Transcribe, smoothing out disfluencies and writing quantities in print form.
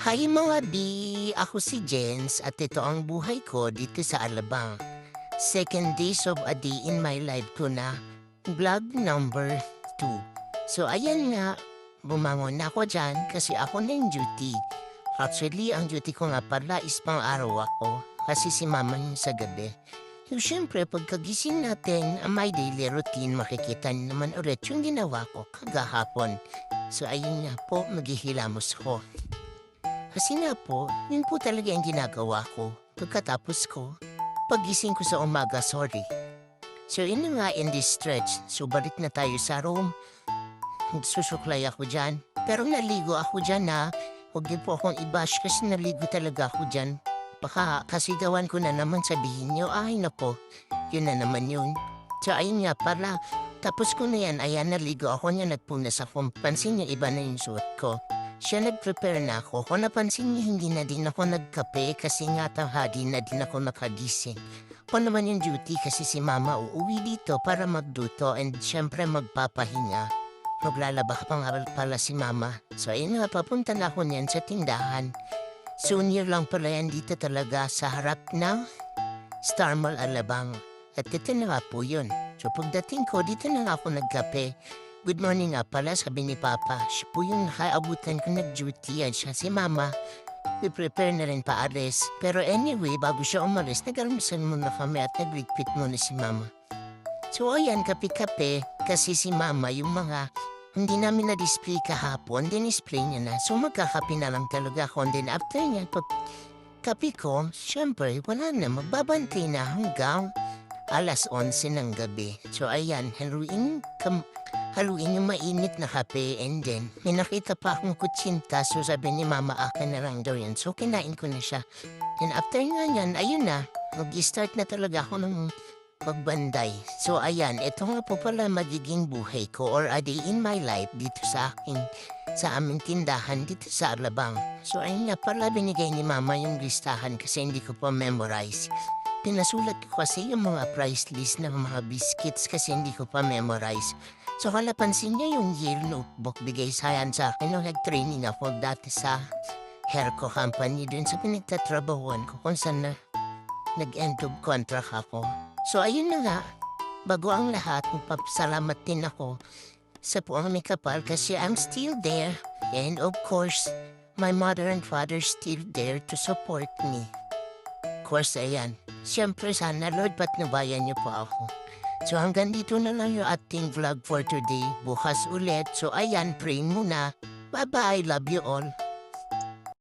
Hi mga B! Ako si Jens at ito ang buhay ko dito sa Alabang. Second days of a day in my life ko na, vlog number 2. So ayan nga, bumangon na ako dyan kasi ako na yung duty. Actually, ang duty ko nga pala is pang araw ako kasi si mama niya sa gabi. So syempre, pagkagising natin, ang my daily routine, makikita niyo naman ulit yung ginawa ko kagahapon. So ayun nga po, maghihilamos ko. Kasi nga po, yun po talaga ang ginagawa ko. Pagkatapos ko, pagising ko sa umaga, sorry. So yun na nga in this stretch. So balik na tayo sa room. Susuklay ako dyan. Pero naligo ako dyan ha. Huwag niyo po akong i-bash kasi naligo talaga ako dyan. Baka kasigawan ko na naman sabihin niyo, ay nako, yun na naman yun. So ayun nga pala, tapos ko na yan, ayan naligo ako niya, nagpunas ako. Pansin niyo, iba na yung suot ko. Siya nag-prepare na ako. Kung napansin niyo, hindi na din ako nagkape kasi nga tanghali na din ako nakagising. Ako naman yung duty kasi si mama uuwi dito para magluto and syempre magpapahinga. Maglalaba pa nga pala si mama. So ayun nga, papunta na ako niyan sa tindahan. Senior lang pala yan dito talaga sa harap ng Star Mall Alabang. At ito na nga po yun. So pagdating ko, dito na nga ako nagkape. Good morning nga pala, sabi ni Papa. Siya po yung nakaabutan ko nag-duty yan siya. Si Mama, prepare na rin paalis. Pero anyway, bago siya umalis, nag-almusal muna kami at nag-ligpit muna si Mama. So ayan, kape-kape, kasi si Mama yung mga hindi namin na-display kahapon, din-display niya na. So magkakape na lang talaga ako. And then after niya, pag kape ko, syempre, wala na, magbabantay na hanggang alas 11 ng gabi. So ayan, haluin yung mainit na kape and then may nakita pa akong kutsinta so sabi ni Mama akin na lang daw yan. So kinain ko na siya. And after nga yan, ayun na, mag-start na talaga ako ng pagbanday. So ayan, ito nga po pala magiging buhay ko or a day in my life dito sa aming tindahan dito sa Alabang. So ayun nga pala binigay ni Mama yung listahan kasi hindi ko pa memorize. Pinasulat ko kasi yung mga price list ng mga biscuits kasi hindi ko pa memorize. So kung napansin niya yung Yale notebook, bigay sayan sa akin nung nag-training ako dati sa Herco Company dun sa pinagtatrabahuan ko kung saan na nag-end of contract ako. So ayun na nga, bago ang lahat, magpapasalamat din ako sa puwang may kapal kasi I'm still there. And of course, my mother and father still there to support me. Of course, ayan. Siyempre sana, Lord, patnubayan niyo po ako. So hanggang dito na lang yung ating vlog for today. Bukas ulit. So ayan, pray muna. Bye-bye. Love you all.